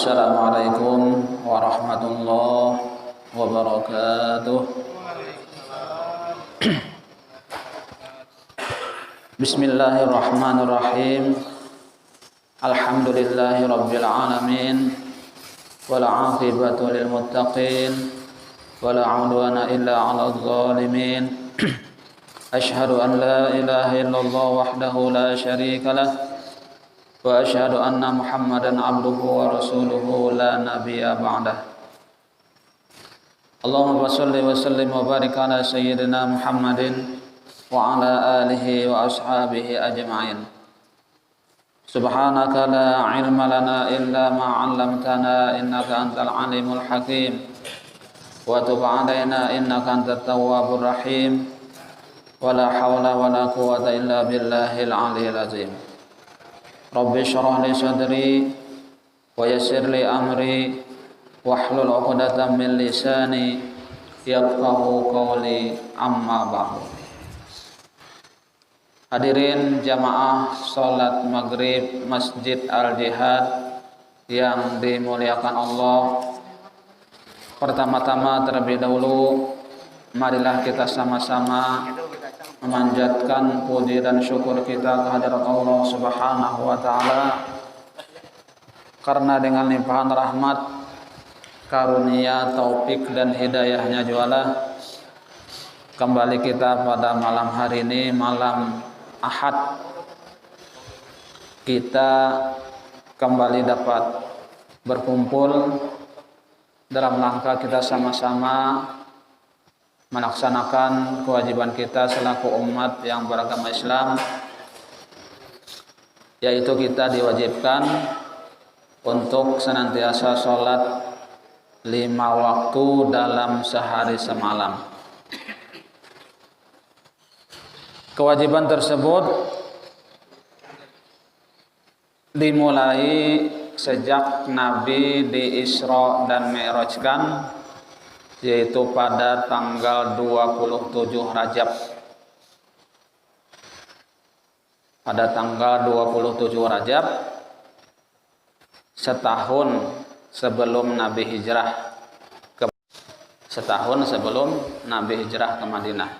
Assalamualaikum warahmatullahi wabarakatuh. Bismillahirrahmanirrahim. Alhamdulillahi rabbil alamin. Wal 'aqibatu lil muttaqin. Wala 'udwana illa 'alal zalimin. Asyhadu an la ilaha illallah wahdahu la syarika lah. Wa asyhadu anna Muhammadan abduhu wa rasuluhu la nabiyya ba'dah. Allahumma shalli wa sallim wa barik ala sayyidina Muhammadin wa ala alihi wa ashabihi ajma'in. Subhanaka la ilma lana illa ma 'allamtana innaka antal alimul hakim. Wa tub 'alaina innaka antat tawwabur rahim. Wa la hawla wa la quwwata illa billahil 'aliyyil azim. Rabbi syrah li sadri wa yassir li amri wahlul 'uqdatam min lisani yafqahu qawli, amma ba'du. Hadirin jamaah salat maghrib Masjid Al-Jihad yang dimuliakan Allah, pertama-tama terlebih dahulu marilah kita sama-sama memanjatkan puji dan syukur kita kehadirat Allah Subhanahu wa taala, karena dengan limpahan rahmat, karunia, taufik dan hidayahnya jualah kembali kita pada malam hari ini, malam Ahad, kita kembali dapat berkumpul dalam rangka kita sama-sama melaksanakan kewajiban kita selaku umat yang beragama Islam, yaitu kita diwajibkan untuk senantiasa sholat 5 waktu dalam sehari semalam. Kewajiban tersebut dimulai sejak Nabi di Isra dan Mi'rajkan, yaitu pada tanggal 27 Rajab. Pada tanggal 27 Rajab, setahun sebelum Nabi hijrah ke Madinah.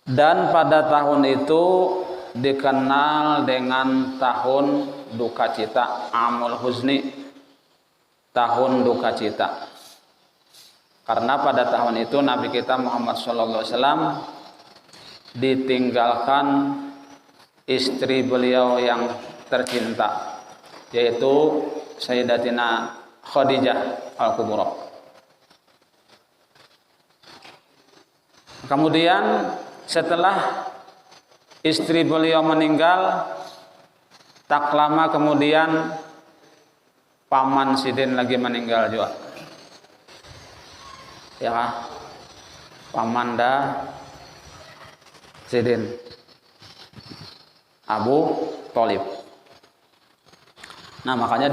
Dan pada tahun itu dikenal dengan tahun duka cita, Amul Huzni, tahun duka cita. Karena pada tahun itu Nabi kita Muhammad SAW ditinggalkan istri beliau yang tercinta, yaitu Sayyidatina Khadijah Al-Kubra. Kemudian setelah istri beliau meninggal, tak lama kemudian Paman Sidin lagi meninggal juga. Ya, Pamanda Sidin Abu Thalib. Nah, makanya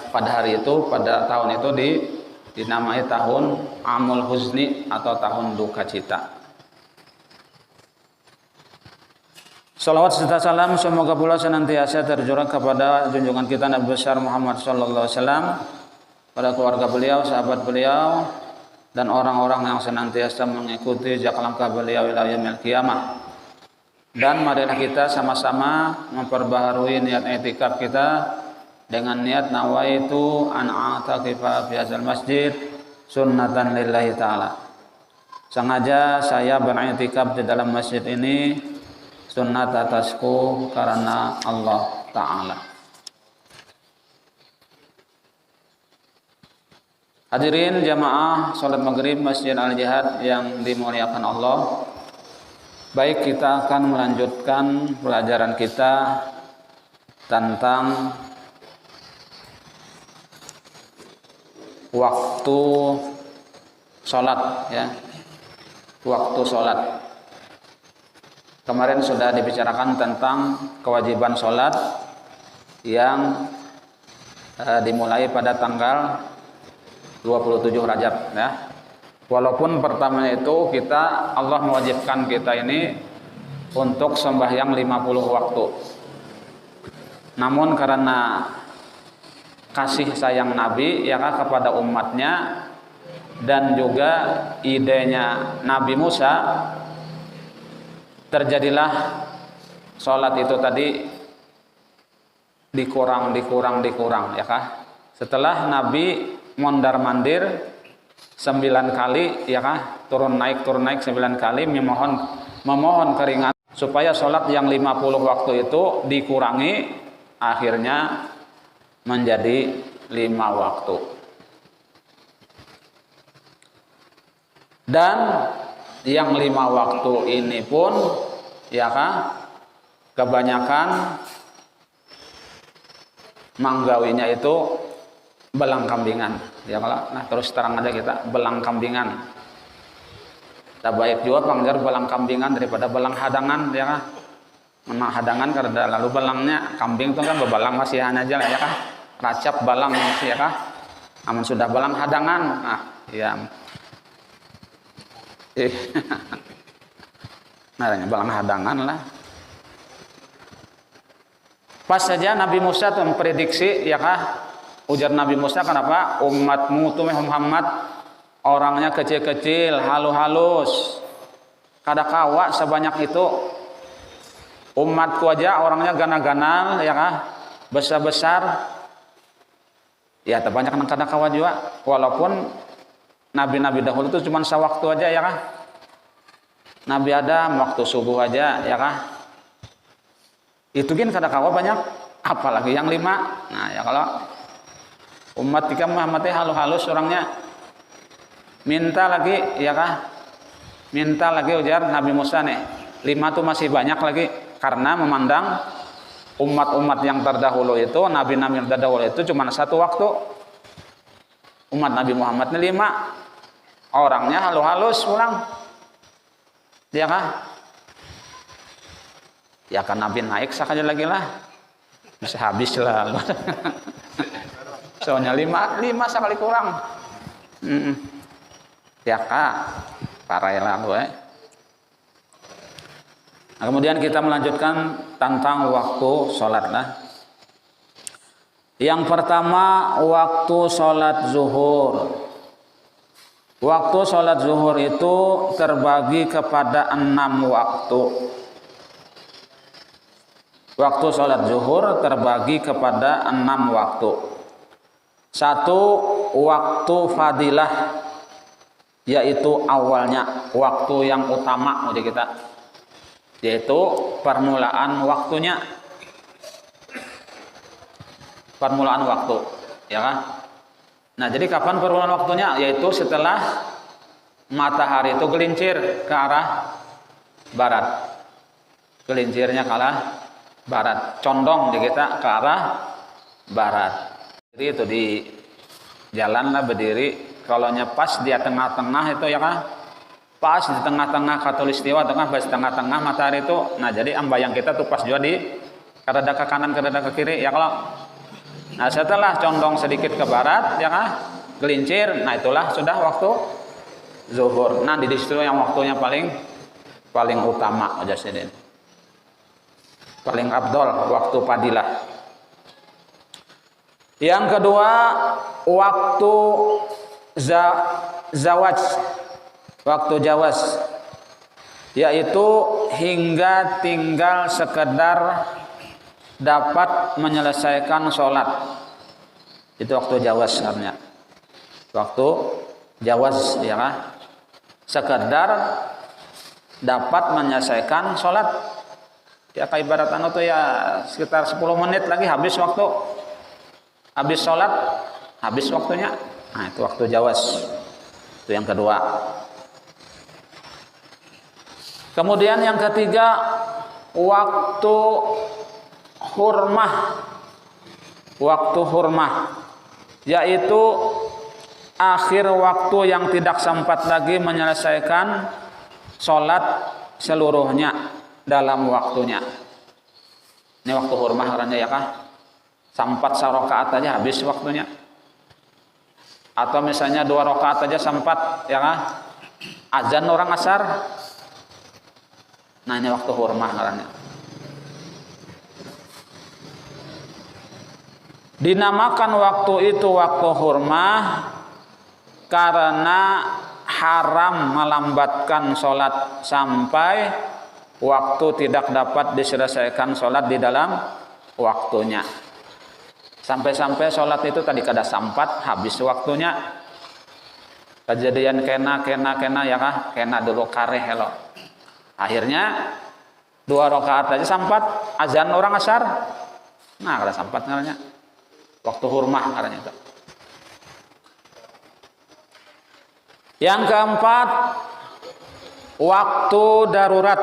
pada hari itu, pada tahun itu dinamai tahun Amul Huzni atau tahun duka cita. Salawat serta salam semoga pula senantiasa tercurah kepada junjungan kita Nabi besar Muhammad sallallahu alaihi wasallam, pada keluarga beliau, sahabat beliau, dan orang-orang yang senantiasa mengikuti jejak langkah beliau ila yaumil qiyamah. Dan marilah kita sama-sama memperbaharui niat i'tikaf kita dengan niat nawaitu an a'takifa fi hadzal masjid sunnatan lillahi ta'ala. Sengaja saya beriktikaf di dalam masjid ini sunnat atasku karena Allah Ta'ala. Hadirin jamaah salat maghrib Masjid Al-Jihad yang dimuliakan Allah, baik, kita akan melanjutkan pelajaran kita tentang waktu sholat, ya, waktu sholat. Kemarin sudah dibicarakan tentang kewajiban sholat yang dimulai pada tanggal 27 Rajab, ya. Walaupun pertama itu Allah mewajibkan kita ini untuk sembahyang 50 waktu. Namun karena kasih sayang Nabi ya kah kepada umatnya, dan juga idenya Nabi Musa, terjadilah sholat itu tadi dikurang ya kah. Setelah Nabi mondar mandir 9 kali ya kah, turun naik 9 kali memohon keringat supaya sholat yang 50 waktu itu dikurangi, akhirnya menjadi 5 waktu. Dan yang 5 waktu ini pun ya kah, kebanyakan manggawinya itu belang kambingan ya kalau. Nah terus terang aja kita, belang kambingan tak baik juga pangjar belang kambingan daripada belang hadangan ya kah. Memang hadangan karena lalu belangnya, kambing itu kan bebalang masih hanya aja ya kah, racap balang masih ya kah. Namun sudah belang hadangan, nah ya namanya belang hadangan lah. Pas saja Nabi Musa tuh memprediksi ya kah, ujar Nabi Musa, kenapa umatmu tuh Muhammad orangnya kecil-kecil, halus, kada kawa sebanyak itu. Umatku aja orangnya ganal-ganal ya kah, besar-besar. Ya terbanyak yang kada kawa juga, walaupun nabi-nabi dahulu itu cuma sewaktu aja ya kah. Nabi Adam waktu subuh aja ya kah. Itu kan kada kawa banyak, apalagi yang 5. Nah ya kalau umat kita Muhammadnya halus orangnya, minta lagi ya kah, minta lagi ujar Nabi Musa nih, 5 tuh masih banyak lagi, karena memandang umat-umat yang terdahulu itu, nabi-nabi yang terdahulu itu cuma 1 waktu. Umat Nabi Muhammad ini 5, orangnya halus pulang ya kah. Ya kan Nabi naik sekali lagi lah, bisa habis lah. Soalnya 5 sekali kurang. Ya kak, parah lah gue. Nah, kemudian kita melanjutkan tentang waktu sholat lah. Yang pertama waktu sholat zuhur. Waktu sholat zuhur itu terbagi kepada 6 waktu. Waktu sholat zuhur terbagi kepada 6 waktu. 1 waktu fadilah, yaitu awalnya, waktu yang utama udah kita, yaitu permulaan waktunya, permulaan waktu ya kan. Nah jadi kapan permulaan waktunya? Yaitu setelah matahari itu gelincir ke arah barat, gelincirnya ke arah barat, condong di kita ke arah barat. Jadi itu di jalan lah berdiri, kalau pas dia tengah-tengah itu ya kan, pas di tengah-tengah khatulistiwa, pas di tengah-tengah matahari itu. Nah jadi ambayang kita tuh pas juga di kada ke kanan kada ke kiri ya kalau. Nah setelah condong sedikit ke barat ya kan, gelincir, nah itulah sudah waktu zuhur. Nah di situ yang waktunya paling utama aja sih, paling abdol, waktu fadilah. Yang kedua waktu zawaj, waktu jawaz, yaitu hingga tinggal sekedar dapat menyelesaikan sholat. Itu waktu jawaz sebenarnya. Waktu jawaz ya kan, sekedar dapat menyelesaikan sholat. Ya kayak ibaratan itu ya sekitar 10 menit lagi habis waktu, habis sholat, habis waktunya. Nah itu waktu jawaz. Itu yang kedua. Kemudian yang ketiga waktu hurmah. Waktu hurmah, yaitu akhir waktu yang tidak sempat lagi menyelesaikan sholat seluruhnya dalam waktunya. Ini waktu hurmah karena ya kah, sempat 1 rakaat aja habis waktunya, atau misalnya 2 rakaat aja sempat ya kah, azan orang asar. Nah ini waktu hurmah karena. Dinamakan waktu itu waktu hurmah karena haram melambatkan sholat sampai waktu tidak dapat diselesaikan sholat di dalam waktunya. Sampai-sampai sholat itu tadi kada sampat habis waktunya. Kejadian kena ya kah? Kena dulu kareh hello. Akhirnya 2 rakaat aja sampat azan orang asar. Nah, kada sampat ngaranya. Waktu hurmah ngaranya itu. Yang keempat, waktu darurat,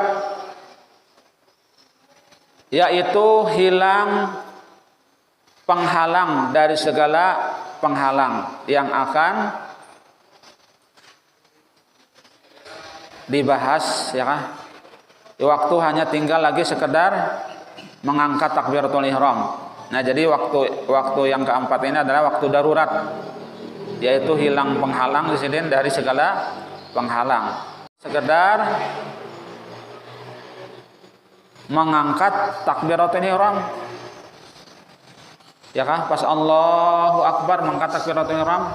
yaitu hilang penghalang dari segala penghalang yang akan dibahas ya kan. Waktu hanya tinggal lagi sekedar mengangkat takbiratul ihram. Nah, jadi waktu yang keempat ini adalah waktu darurat, yaitu hilang penghalang di sini dari segala penghalang. Sekedar mengangkat takbiratul ihram. Ya kan? Pas Allahu Akbar mengangkat takbiratul ihram.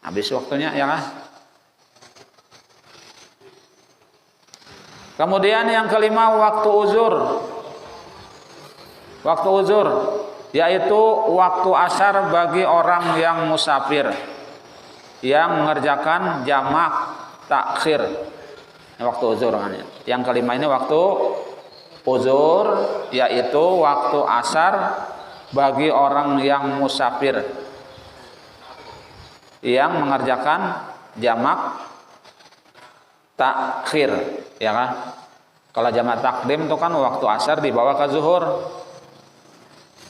Habis waktunya ya kan? Kemudian yang kelima waktu uzur. Waktu uzur yaitu waktu asar bagi orang yang musafir yang mengerjakan jamak takhir. Waktu uzur namanya. Yang kelima ini waktu uzur yaitu waktu asar bagi orang yang musafir yang mengerjakan jamak takhir, ya kan? Kalau jamak takdim itu kan waktu asar dibawa ke zuhur.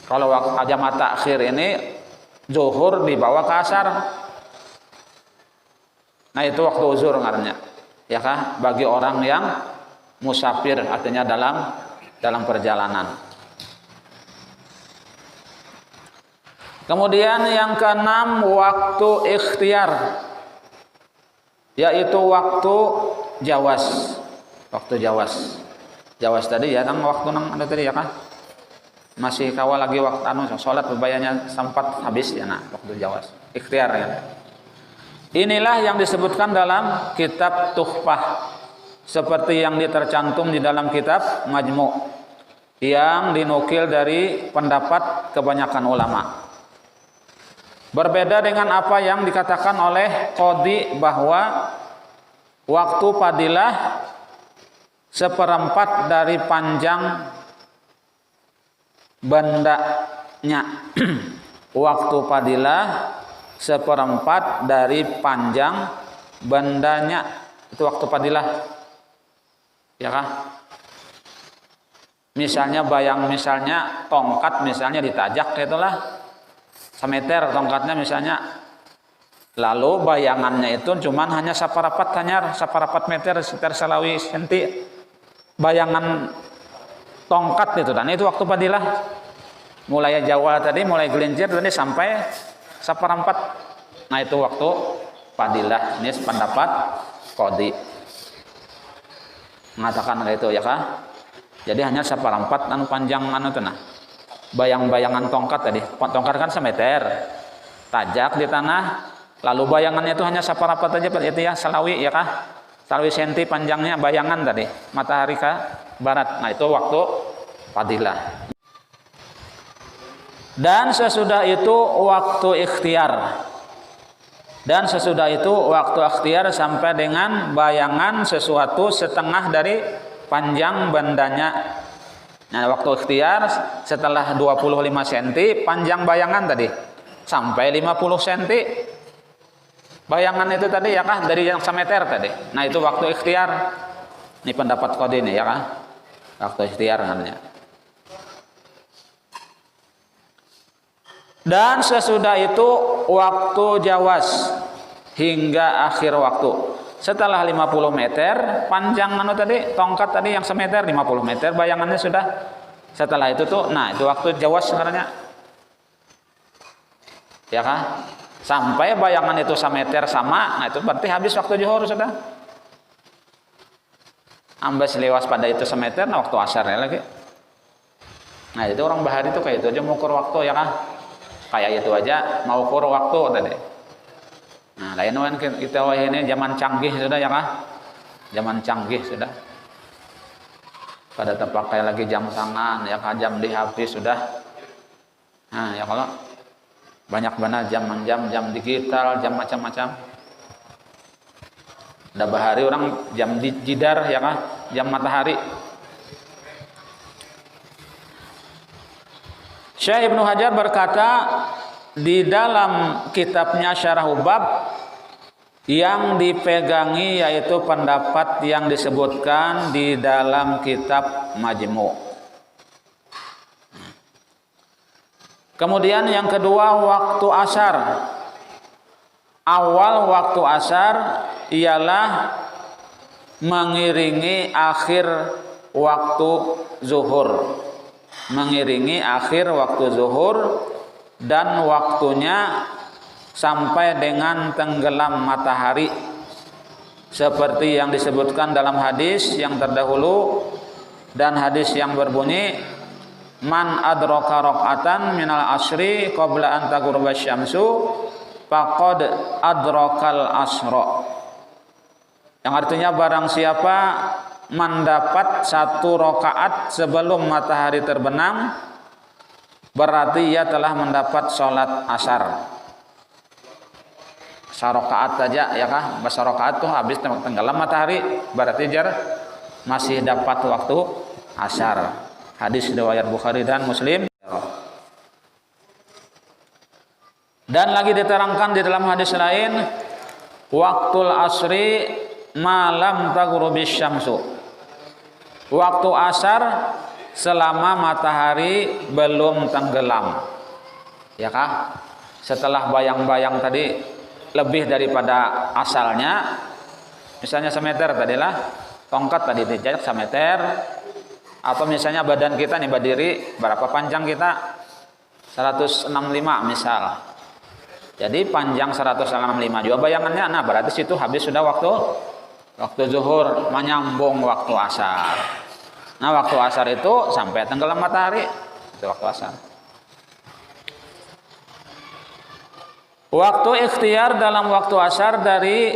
Kalau waktu jamak takhir ini zuhur dibawa ke asar. Nah, itu waktu uzur ngarannya. Ya kan? Bagi orang yang musafir, artinya dalam perjalanan. Kemudian yang keenam waktu ikhtiar, yaitu waktu jawas. Waktu jawas. Jawas tadi ya, waktu nang ada tadi ya kan? Masih kawal lagi waktu salat bebayanya sempat habis ya, nah waktu jawas. Ikhtiar ya. Inilah yang disebutkan dalam kitab Tuhfah, seperti yang tercantum di dalam kitab Majmu' yang dinukil dari pendapat kebanyakan ulama. Berbeda dengan apa yang dikatakan oleh Qadhi bahwa waktu fadilah seperempat dari panjang bandanya. Waktu fadilah seperempat dari panjang bandanya. Itu waktu fadilah. Ya kan? Misalnya tongkat misalnya ditajak itulah. Semeter tongkatnya misalnya, lalu bayangannya itu cuman hanya saparapat meter sekitar salawi senti bayangan tongkat itu, dan itu waktu fadilah mulai Jawa tadi, mulai gelincir tadi sampai saparapat. Nah, itu waktu fadilah. Ini pendapat Qadhi mengatakan itu ya kah? Jadi hanya saparapat panjang itu nah. Bayang-bayangan tongkat tadi, tongkat kan semeter, tajak di tanah, lalu bayangannya itu hanya saparapat aja itu ya, salawi ya kah? Salawi senti panjangnya bayangan tadi, matahari ke barat. Nah, itu waktu fadilah. Dan sesudah itu waktu ikhtiar. Dan sesudah itu waktu ikhtiar sampai dengan bayangan sesuatu setengah dari panjang bandanya. Nah, waktu ikhtiar setelah 25 cm panjang bayangan tadi sampai 50 cm bayangan itu tadi ya kah, dari yang semeter tadi. Nah, itu waktu ikhtiar. Ini pendapat Qadhi ini ya kah, waktu ikhtiar namanya. Dan sesudah itu waktu jawas hingga akhir waktu. Setelah 50 meter panjang tadi, tongkat tadi yang semeter 50 meter bayangannya sudah. Setelah itu tuh, nah itu waktu jawas sebenarnya. Ya kan? Sampai bayangan itu semeter sama, nah itu berarti habis waktu zuhur sudah. Ambas lewas pada itu semeter, nah waktu asar ya lagi. Nah, itu orang bahari itu kayak itu aja mengukur waktu ya kan? Kayak itu aja mau ukur waktu tadi. Nah, lain kan kita ini zaman canggih sudah ya kah? Zaman canggih sudah. Pada terpakai lagi jam tangan, ya kah? Jam di HP sudah. Nah, ya kalau banyak benar jam digital, jam macam-macam. Ada bahari orang jam jidar ya kah? Jam matahari. Syekh Ibnu Hajar berkata di dalam kitabnya Syarah Bab yang dipegangi yaitu pendapat yang disebutkan di dalam kitab Majmu'. Kemudian yang kedua waktu asar. Awal waktu asar ialah mengiringi akhir waktu zuhur. Mengiringi akhir waktu zuhur dan waktunya sampai dengan tenggelam matahari seperti yang disebutkan dalam hadis yang terdahulu dan hadis yang berbunyi man adraka raqatan minal asri qabla an taghruba syamsu faqad adrakal asra, yang artinya barang siapa mendapat satu rakaat sebelum matahari terbenam berarti ia telah mendapat sholat asar. Sarakaat saja ya kah? Bahasa rakaat tuh habis tenggelam matahari berarti jar masih dapat waktu asar. Hadis riwayat Bukhari dan Muslim. Dan lagi diterangkan di dalam hadis lain waktul asri malam taghrubis syamsu. Waktu asar selama matahari belum tenggelam. Ya kah? Setelah bayang-bayang tadi lebih daripada asalnya, misalnya semeter tadilah, tongkat tadi dijajak semeter, atau misalnya badan kita nih berdiri, berapa panjang kita? 165 misal. Jadi panjang 165 juga bayangannya, nah berarti situ habis sudah waktu zuhur menyambung waktu asar. Nah waktu asar itu sampai tenggelam matahari, itu waktu asar. Waktu ikhtiar dalam waktu asar dari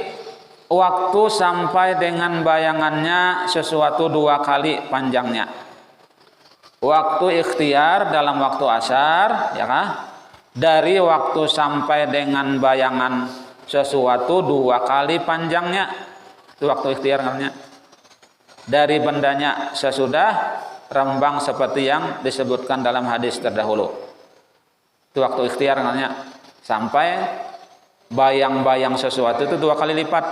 waktu sampai dengan bayangannya sesuatu 2 kali panjangnya. Waktu ikhtiar dalam waktu asar, ya kah? Dari waktu sampai dengan bayangan sesuatu 2 kali panjangnya. Itu waktu ikhtiar namanya. Dari bendanya sesudah rembang seperti yang disebutkan dalam hadis terdahulu. Itu waktu ikhtiar namanya. Sampai bayang-bayang sesuatu itu 2 kali lipat.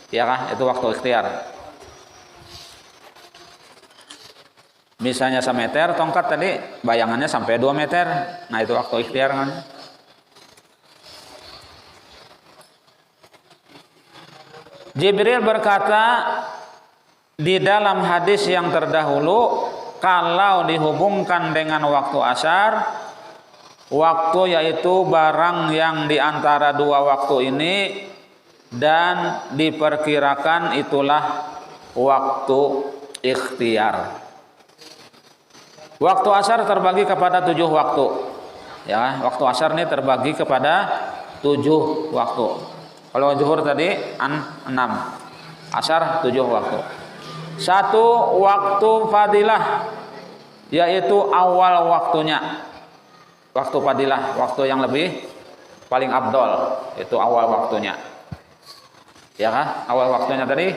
Ya kah? Itu waktu ikhtiar. Misalnya semeter tongkat tadi bayangannya sampai 2 meter. Nah itu waktu ikhtiar namanya. Jibril berkata di dalam hadis yang terdahulu, kalau dihubungkan dengan waktu asar, waktu yaitu barang yang diantara 2 waktu ini dan diperkirakan itulah waktu ikhtiar. Waktu asar terbagi kepada 7 waktu. Ya, waktu asar ini terbagi kepada 7 waktu. Kalau zuhur tadi 6, asar 7 waktu. 1 waktu fadilah, yaitu awal waktunya. Waktu fadilah, waktu yang lebih paling afdol, itu awal waktunya. Ya kah? Awal waktunya tadi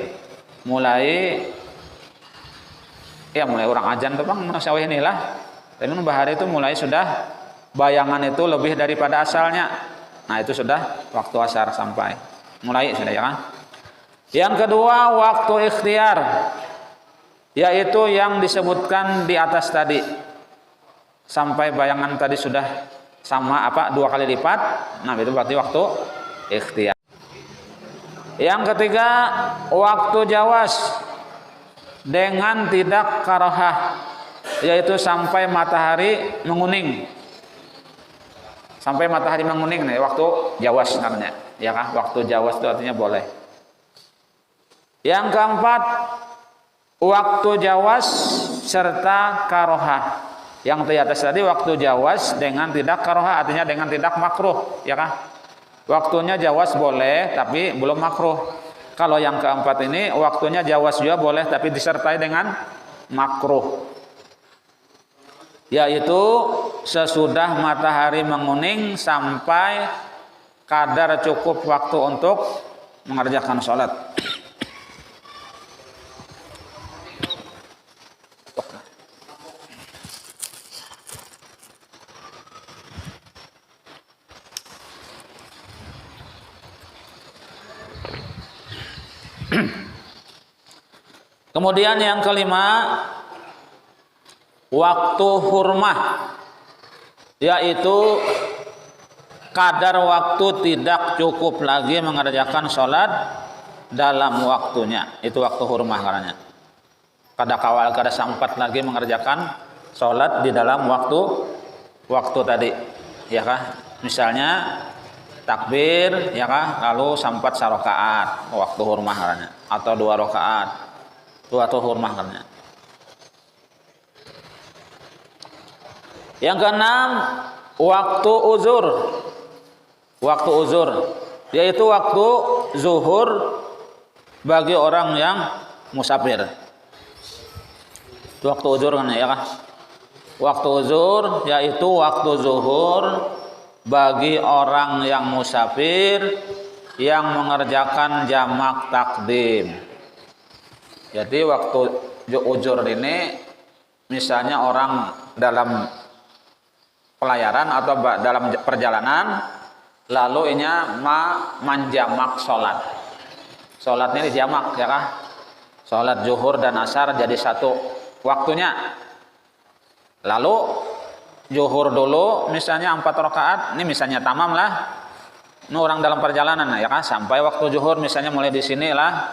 mulai orang azan tuh bang, menasawih inilah. Tapi bahari itu mulai sudah bayangan itu lebih daripada asalnya. Nah itu sudah waktu asar sampai mulai sudah ya kan. Yang kedua waktu ikhtiar, yaitu yang disebutkan di atas tadi. Sampai bayangan tadi sudah sama 2 kali lipat. Nah itu berarti waktu ikhtiar. Yang ketiga waktu jawas dengan tidak karahah, yaitu sampai matahari menguning. Sampai matahari menguning nih waktu jawas namanya. Ya kan? Waktu jawas itu artinya boleh. Yang keempat waktu jawas serta karahah, Yang di atas tadi waktu jawaz dengan tidak karoha, artinya dengan tidak makruh, ya kan? Waktunya jawaz boleh tapi belum makruh. Kalau yang keempat ini waktunya jawaz juga boleh tapi disertai dengan makruh. Yaitu sesudah matahari menguning sampai kadar cukup waktu untuk mengerjakan sholat. Kemudian yang kelima, waktu hurmah, yaitu kadar waktu tidak cukup lagi mengerjakan sholat dalam waktunya. Itu waktu hurmah karena kada kawal kada sempat lagi mengerjakan sholat di dalam waktu tadi, ya kah? Misalnya takbir, ya kah? Lalu sempat sarokaat, waktu hurmah karena, atau 2 rakaat, itu waktu hurmah karena. Yang keenam, waktu uzur. Waktu uzur, yaitu waktu zuhur bagi orang yang musafir. Itu waktu uzur kan ya kan? Waktu uzur yaitu waktu zuhur bagi orang yang musafir yang mengerjakan jamak takdim. Jadi waktu uzur ini misalnya orang dalam pelayaran atau dalam perjalanan, lalu ini menjamak sholat. Sholatnya dijamak, ya kah? Sholat zuhur dan asar jadi satu waktunya. Lalu zuhur dulu, misalnya 4 rakaat, ini misalnya tamam lah. Ini orang dalam perjalanan, ya kah? Sampai waktu zuhur, misalnya mulai di sini lah,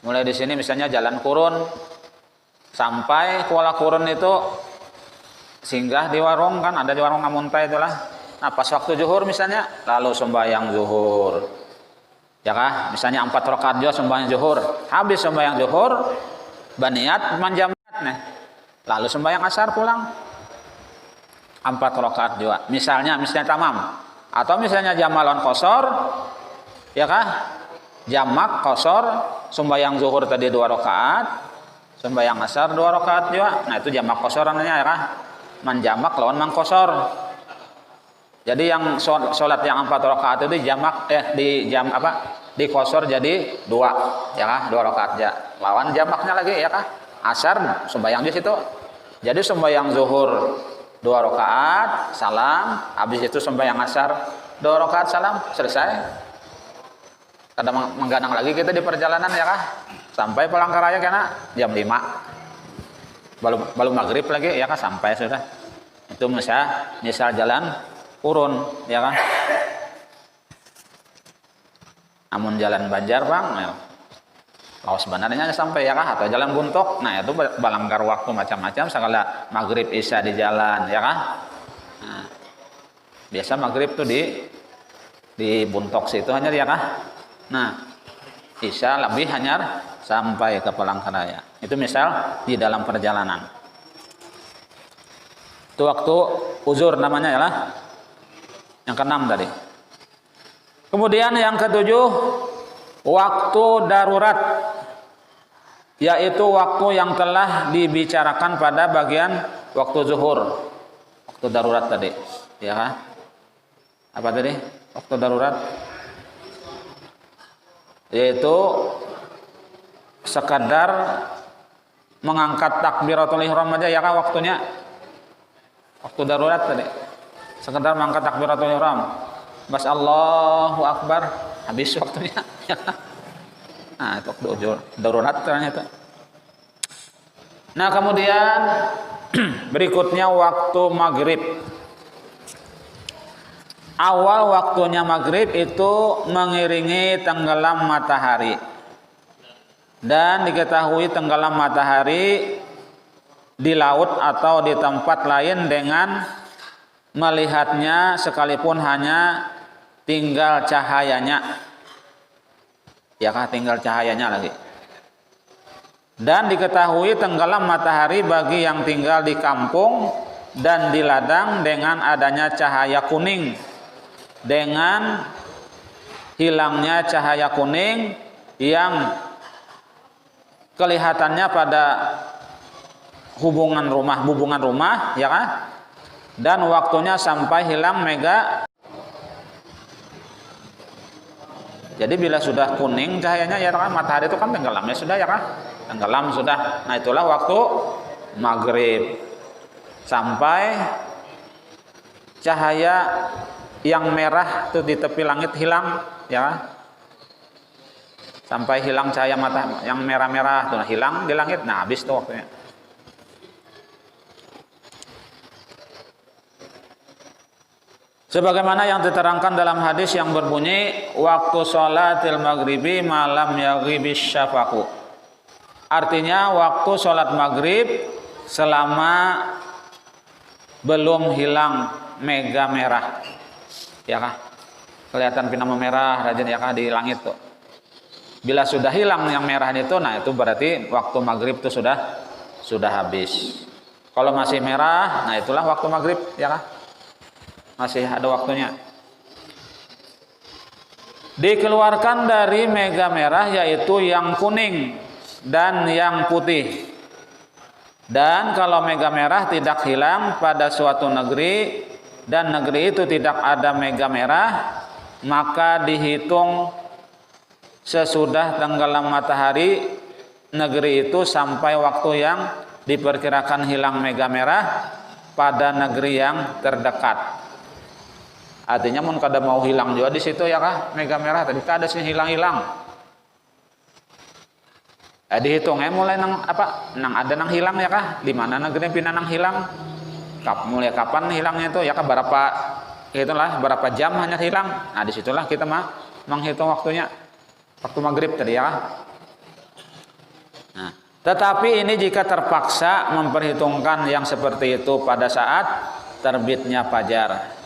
mulai di sini misalnya jalan kurun, sampai kuala kurun itu singgah di warung kan, ada di warung Ngamuntai itulah. Nah pas waktu zuhur misalnya, lalu sembahyang zuhur, ya kah? Misalnya 4 rakaat juga sembahyang zuhur, habis sembahyang zuhur, baniat manjamat nih, lalu sembahyang asar pulang, 4 rakaat juga. Misalnya tamam, atau misalnya jamalon kosor, ya kah? Jamak kosor, sembahyang zuhur tadi 2 rakaat, sembahyang asar 2 rakaat juga. Nah itu jamak kosor namanya, ya kah? Manjamak lawan mangkosor. Jadi yang sholat yang 4 rakaat itu jamak dikosor jadi 2, ya kah? 2 rakaat ya. Lawan jamaknya lagi, ya kah? Asar sembahyang di situ. Jadi sembahyang zuhur 2 rakaat, salam, habis itu sembahyang asar 2 rakaat, salam, selesai. Kadang mengganang lagi kita di perjalanan, ya kah? Sampai Palangkaraya kena jam 5. Baru maghrib lagi, ya kah? Sampai sudah. Itu misal jalan urun, ya kan? Namun jalan Banjar bang, ya. Kalau sebenarnya sampai, ya kan? Atau jalan buntok, nah itu balanggar waktu macam-macam. Segala maghrib isya di jalan, ya kan? Nah, biasa maghrib tuh di buntok situ hanya, ya kan? Nah isya lebih hanya sampai ke Palangkaraya. Itu misal di dalam perjalanan. Itu waktu uzur namanya, ya lah. Yang keenam tadi. Kemudian yang ketujuh, waktu darurat, yaitu waktu yang telah dibicarakan pada bagian waktu zuhur. Waktu darurat tadi, ya kan? Apa tadi? Waktu darurat yaitu sekadar mengangkat takbiratul ihram aja, ya kan? Waktunya waktu darurat tadi. Sekedar mengangkat takbiratul ihram, bas Allahu Akbar, habis waktunya. Nah, itu darurat ternyata. Nah, kemudian berikutnya waktu maghrib. Awal waktunya maghrib itu mengiringi tenggelam matahari. Dan diketahui tenggelam matahari di laut atau di tempat lain dengan melihatnya sekalipun hanya tinggal cahayanya, ya kah? Tinggal cahayanya lagi. Dan diketahui tenggelam matahari bagi yang tinggal di kampung dan di ladang dengan adanya cahaya kuning. Dengan hilangnya cahaya kuning yang kelihatannya pada hubungan rumah ya kan, dan waktunya sampai hilang mega. Jadi bila sudah kuning cahayanya ya kan, matahari itu kan tenggelam ya sudah ya kan, tenggelam sudah. Nah itulah waktu maghrib sampai cahaya yang merah itu di tepi langit hilang ya, sampai hilang cahaya mata yang merah-merah itu hilang di langit. Nah habis itu waktunya. Sebagaimana yang diterangkan dalam hadis yang berbunyi waktu sholatil maghribi malam yaghibis syafaqu. Artinya waktu sholat maghrib selama belum hilang mega merah. Ya kah? Kelihatan pinama merah rajin ya kah di langit tuh. Bila sudah hilang yang merah itu, nah itu berarti waktu maghrib itu sudah habis. Kalau masih merah, nah itulah waktu maghrib ya kah? Masih ada waktunya. Dikeluarkan dari mega merah yaitu yang kuning dan yang putih. Dan kalau mega merah tidak hilang pada suatu negeri dan negeri itu tidak ada mega merah, maka dihitung sesudah tenggelam matahari negeri itu sampai waktu yang diperkirakan hilang mega merah pada negeri yang terdekat. Artinya mun kada mau hilang juga di situ ya kah mega merah tadi kada sih hilang-hilang. Dihitung mulai nang apa nang ada nang hilang ya kah, di mana negeri pindah nang hilang, mulai kapan hilangnya itu ya kah, berapa itulah berapa jam hanya hilang. Nah disitulah kita menghitung waktunya waktu maghrib tadi ya kah. Nah, tetapi ini jika terpaksa memperhitungkan yang seperti itu pada saat terbitnya fajar.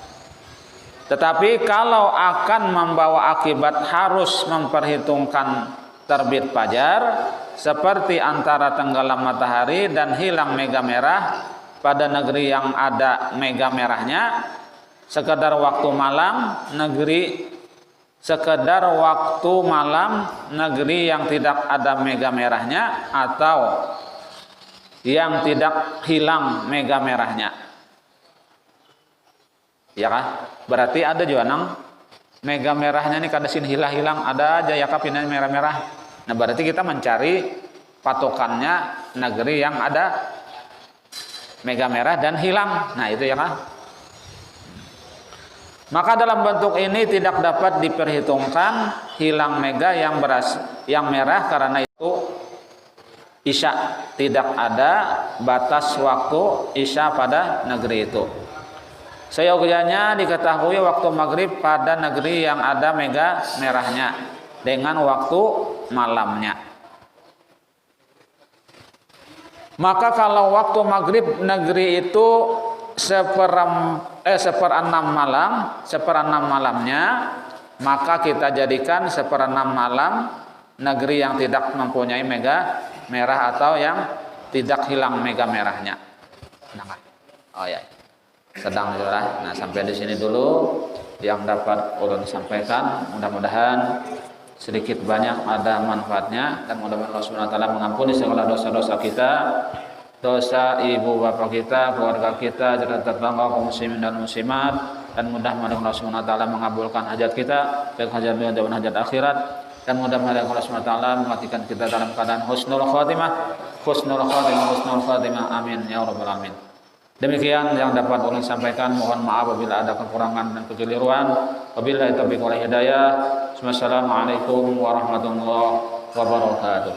Tetapi kalau akan membawa akibat harus memperhitungkan terbit fajar seperti antara tenggelam matahari dan hilang mega merah pada negeri yang ada mega merahnya, sekedar waktu malam negeri yang tidak ada mega merahnya atau yang tidak hilang mega merahnya. Ya kan? Berarti ada juga nang mega merahnya nih kada sin hilang ada aja ya kapinnya merah-merah. Nah berarti kita mencari patokannya negeri yang ada mega merah dan hilang. Nah itu ya kan. Maka dalam bentuk ini tidak dapat diperhitungkan hilang mega yang merah karena itu isya, tidak ada batas waktu isya pada negeri itu. Seyogyanya diketahui waktu maghrib pada negeri yang ada mega merahnya dengan waktu malamnya. Maka kalau waktu maghrib negeri itu seperenam malamnya, maka kita jadikan seperenam malam negeri yang tidak mempunyai mega merah atau yang tidak hilang mega merahnya. Oh ya. Sedang itulah. Nah sampai di sini dulu yang dapat ulun sampaikan. Mudah-mudahan sedikit banyak ada manfaatnya dan mudah-mudahan Allah Subhanahu wa taala mengampuni segala dosa-dosa kita, dosa ibu bapak kita, keluarga kita, dan tetangga kaum muslimin dan muslimat, dan mudah-mudahan Allah Subhanahu wa taala mengabulkan hajat kita, baik hajat dunia dan hajat akhirat, dan mudah-mudahan Allah Subhanahu wa taala mematikan kita dalam keadaan husnul khatimah. Amin ya rabbal alamin. Demikian yang dapat ulun sampaikan, mohon maaf apabila ada kekurangan dan kekeliruan. Wabillahi taufiq wal hidayah. Wassalamualaikum warahmatullahi wabarakatuh.